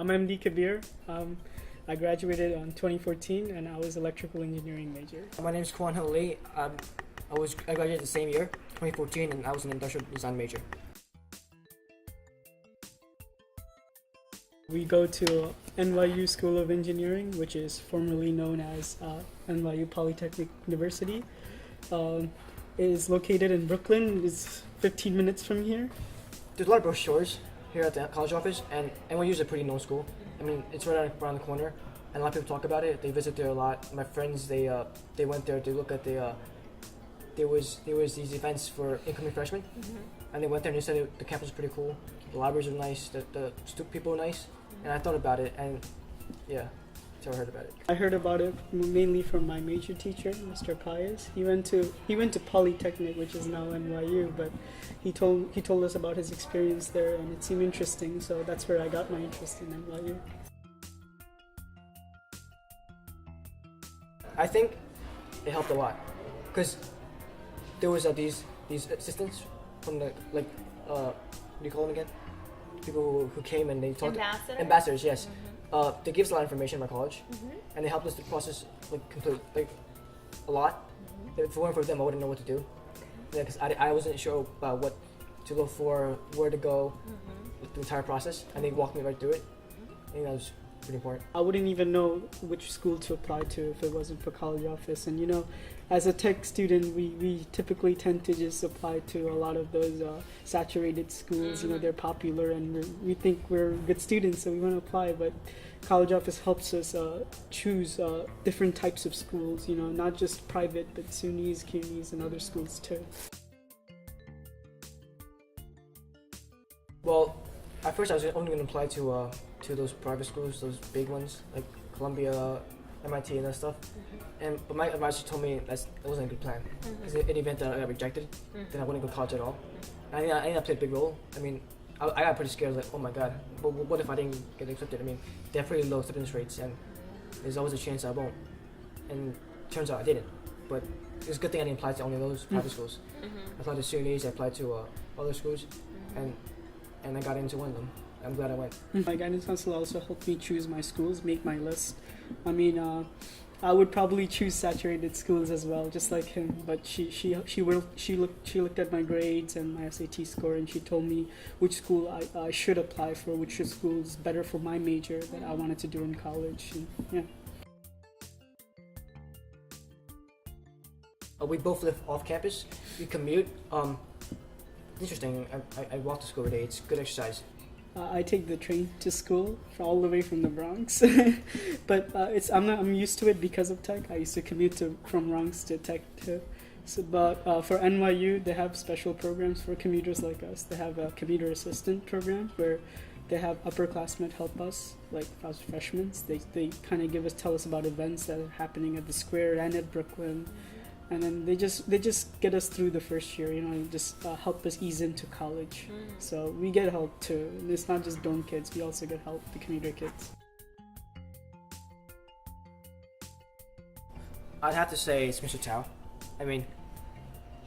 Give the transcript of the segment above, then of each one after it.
I'm MD Kabir. I graduated in 2014 and I was electrical engineering major. My name is Quanhan. I graduated the same year, 2014, and I was an industrial design major. We go to NYU School of Engineering, which is formerly known as NYU Polytechnic University. It is located in Brooklyn. It's 15 minutes from here. There's a lot of brochures here at the college office, and NYU is a pretty known school. I mean, it's right around the corner, and a lot of people talk about it. They visit there a lot. My friends, they went there to look at there was these events for incoming freshmen, and they went there and they said the campus is pretty cool. The libraries are nice. The people are nice, and I thought about it, and yeah, that's how I heard about it. I heard about it mainly from my major teacher, Mr. Pius. He went to Polytechnic, which is now NYU, but he told us about his experience there, and it seemed interesting. So that's where I got my interest in NYU. I think it helped a lot, because there was these assistants from the what do you call them again? People who came and they talked. Ambassadors, yes. They give us a lot of information about college, and they helped us to process a lot. If it weren't for them, I wouldn't know what to do. Because I wasn't sure about what to look for, where to go, the entire process, and they walked me right through it. I think that was pretty important. I wouldn't even know which school to apply to if it wasn't for college office. And as a tech student, we typically tend to just apply to a lot of those saturated schools. They're popular and we think we're good students, so we want to apply. But college office helps us choose different types of schools, not just private, but SUNYs, CUNYs, and other schools too. Well, at first I was only going to apply to those private schools, those big ones like Columbia, MIT, and that stuff. But my advisor told me that wasn't a good plan. Because in the event that I got rejected, then I wouldn't go to college at all. And I think that played a big role. I mean, I got pretty scared. Like, oh my god, but what if I didn't get accepted? I mean, they have pretty low acceptance rates, and there's always a chance I won't. And turns out I didn't. But it's a good thing I didn't apply to only those private schools. I applied to SUNYs, I applied to other schools, and I got into one of them. I'm glad I went. My guidance counselor also helped me choose my schools, make my list. I mean, I would probably choose saturated schools as well, just like him. But she looked at my grades and my SAT score, and she told me which school I should apply for, which school is better for my major that I wanted to do in college. And, yeah. We both live off campus. We commute. Interesting. I walk to school every day. It's good exercise. I take the train to school all the way from the Bronx, but I'm used to it because of tech. I used to commute from Bronx to tech too. So, but for NYU, they have special programs for commuters like us. They have a commuter assistant program where they have upperclassmen help us, like us freshmen. They kind of tell us about events that are happening at the square and at Brooklyn. And then they just get us through the first year, just help us ease into college. So we get help too. And it's not just dorm kids, we also get help, the commuter kids. I'd have to say it's Mr. Tao. I mean,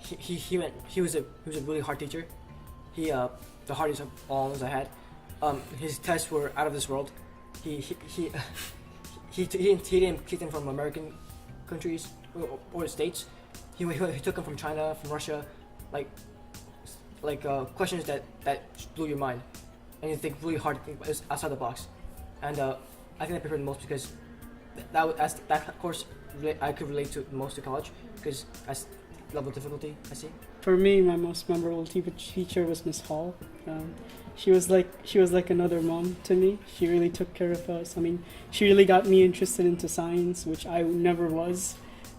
he was a really hard teacher. The hardest of all I had. His tests were out of this world. He didn't take them from American countries or states. He took them from China, from Russia, like questions that blew your mind, and you think really hard, outside the box. And I think I preferred the most because that course I could relate to most to college, because that's level of difficulty I see. For me, my most memorable teacher was Miss Hall. She was like another mom to me. She really took care of us. I mean, she really got me interested into science, which I never was.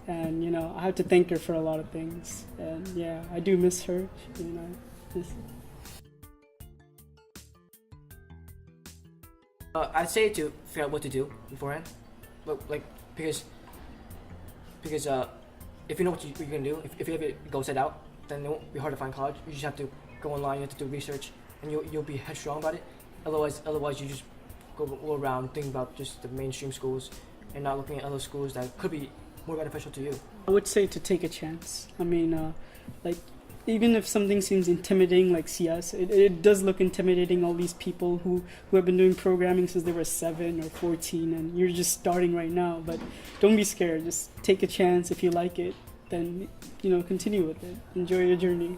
And, I have to thank her for a lot of things. And, yeah, I do miss her, I'd say to figure out what to do beforehand. Because if you know what you're going to do, if you have it go set out, then it won't be hard to find college. You just have to go online, you have to do research, and you'll be headstrong about it. Otherwise you just go around thinking about just the mainstream schools and not looking at other schools that could be more beneficial to you. I would say to take a chance. I mean, even if something seems intimidating like CS, it does look intimidating. All these people who have been doing programming since they were 7 or 14, and you're just starting right now. But don't be scared. Just take a chance. If you like it, then continue with it. Enjoy your journey.